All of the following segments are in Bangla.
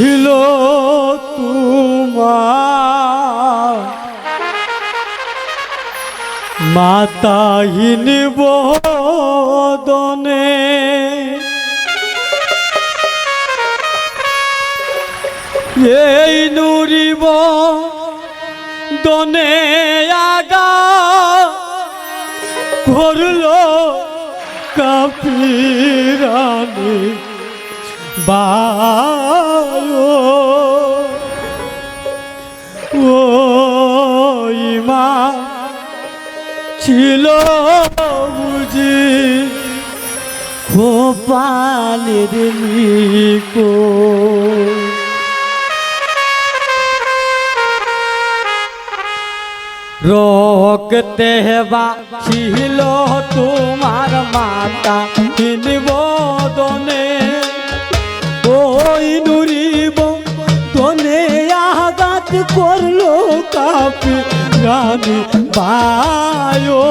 ছিল তোমার মাতাহীন বদনে এই নুরিব দনে আগা করলো কাপিরানি বায়ো ও ইমা ছিল বুঝি কপালের লিখো রক্তে হেবা ছিল তোমার মাতা বদনে ওই নুরিব দনে আঘাত করলো কাপি রানী বায়ো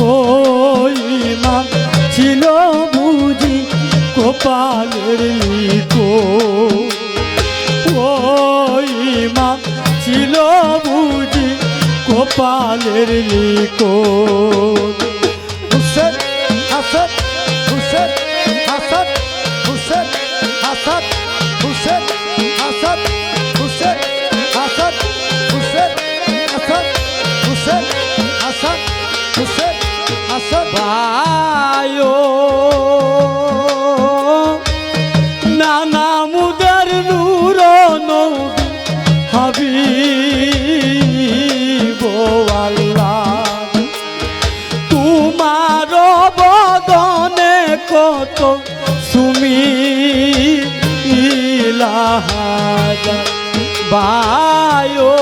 ওই ইমাম ছিল বুঝি কপালের লিখো ওই ইমাম ছিল বুঝি কপালের লিখো হুসেন হাসান হুসেন হাসান হুসেন হাসান হুসেন হাসান হুসেন হাসান হুসেন হাসান হুসেন হাসান হুসেন হাসান বায়ো নানা মুদের নূর নবী হাবিব আল্লাহ তোমার বদনে কত সুমিলাহাজা বায়ো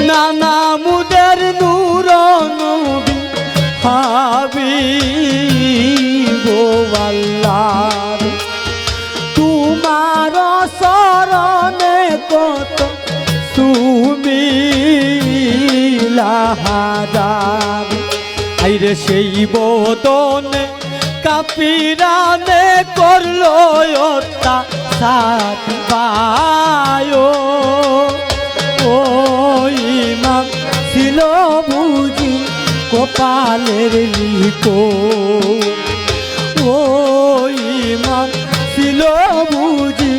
নানা মুদের নূর নবী হাবিব আল্লাহ তোমার শরণে কত সুমিলাহাজার আইরে সেই বদনে কাপিরানে করলো অত্যাচার বায়ো ও ইমাম ছিল বুঝি কপালের লিখো ও ইমাম ছিল বুঝি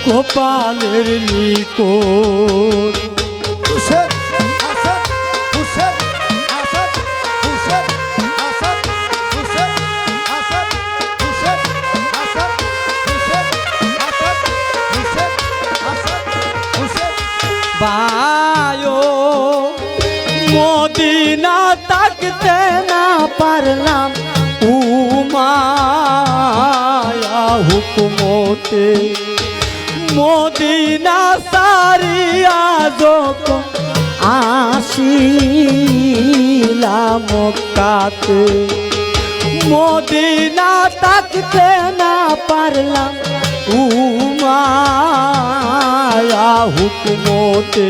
কপালের লিখো হুসেন হাসান হুসেন হাসান হুসেন হাসান হুসেন হাসান হুসেন হাসান হুসেন হাসান হুসেন হাসান হুসেন বায়ো মদিনা তাকতে না পারলাম উমায়া হুকুমতে মদিনা সারিয়া যখন আসিলাম মক্কাতে মদিনা তাকতে না পারলাম উমায়া হুকুমতে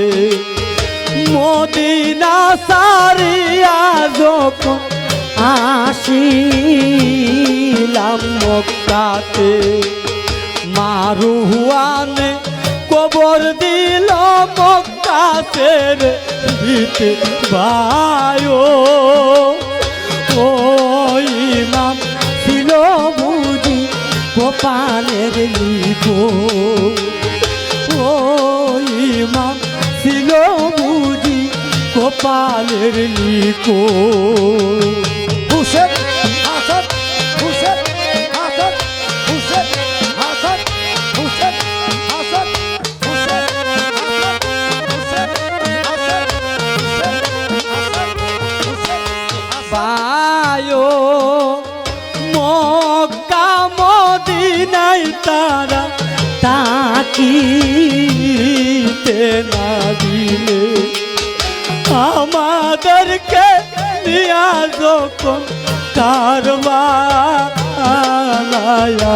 মদিনা সারিয়া যখন আসিলাম মক্কাতে মারুয়ানে কবর দিল মক্কাতের ভিতে বায়ো ও ইমাম ছিল বুঝি কপালের লিখো ও ইমাম ছিল বুঝি কপালের লিখো হুসেন হাসান হুসেন হাসান হুসেন হাসান হুসেন হাসান হুসেন হাসান হুসেন হাসান হুসেন হাসান হুসেন বায়ো মক্কা মদিনায় তারা তাকিতে না দিলে আমাদেরকে নিয়া যখন কারবালায়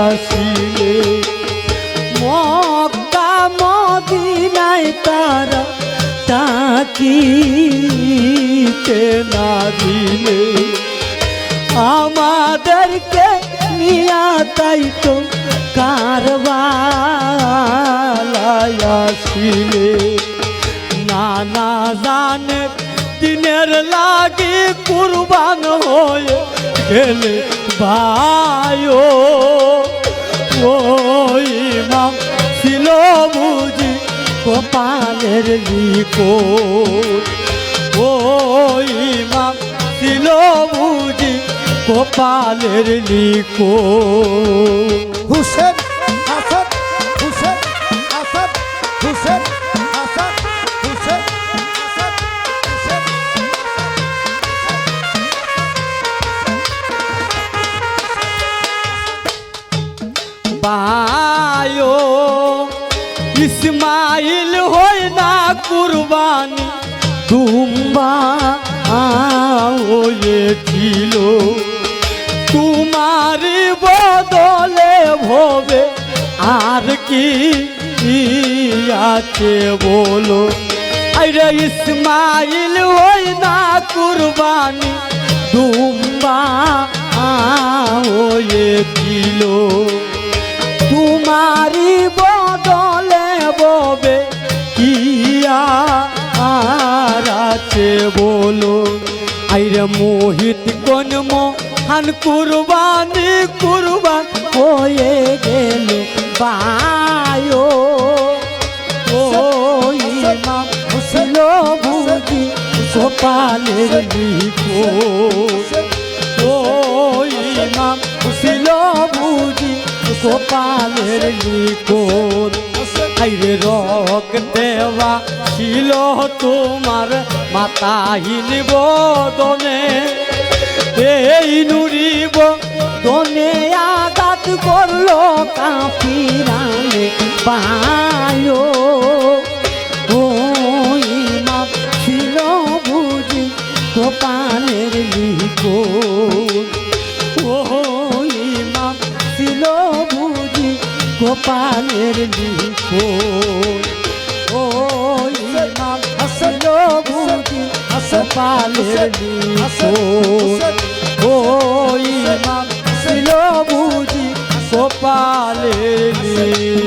আসিলে মক্কা মদিনায় তারা তাকিতে না দিলে আমাদেরকে নিয়া তাই তো কারবালায় আসিলে নানা জানে দিনের লাগি কুরবান হয়ে গেলে ভাই ওই ইমাম ছিল বুঝি কপালের লিখোট ওই ইমাম ছিল বুঝি কপালের লিখোট হুসেন হাসান হুসেন হাসান হুসেন হাসান হুসেন হাসান হুসেন বায়ো ইসমাইল হয় না কুরবানি দুম্বা হয়েছিল তোমারি বদলে ভবে আর কি আছে বলো আরে ইসমাইল হয় না কুরবানি দুম্বা হয়েছিল তোমারি বদলে ববে কি আর আছে বলো আইরে মোহিত কোন মহান কুরবানি কুরবান হয়ে গেল বায়ো ওই ইমাম ছিল বুঝি কপালের লিখোট ওই ইমাম ছিল বুঝি কপালের লিখোট আইরে রক দেওয়া ছিল তোমার মাতাহীন বদনে এই নুরিব দনে আঘাত করলো কাফিরানে পায়ো ওই ইমাম ছিল বুঝি কপালের লিখোট ওই ইমাম ছিল বুঝি কপালের লিখোট ওই ইমাম ছিল বুঝি কপালের লিখোট ওই ইমাম ছিল বুঝি কপালের লিখোট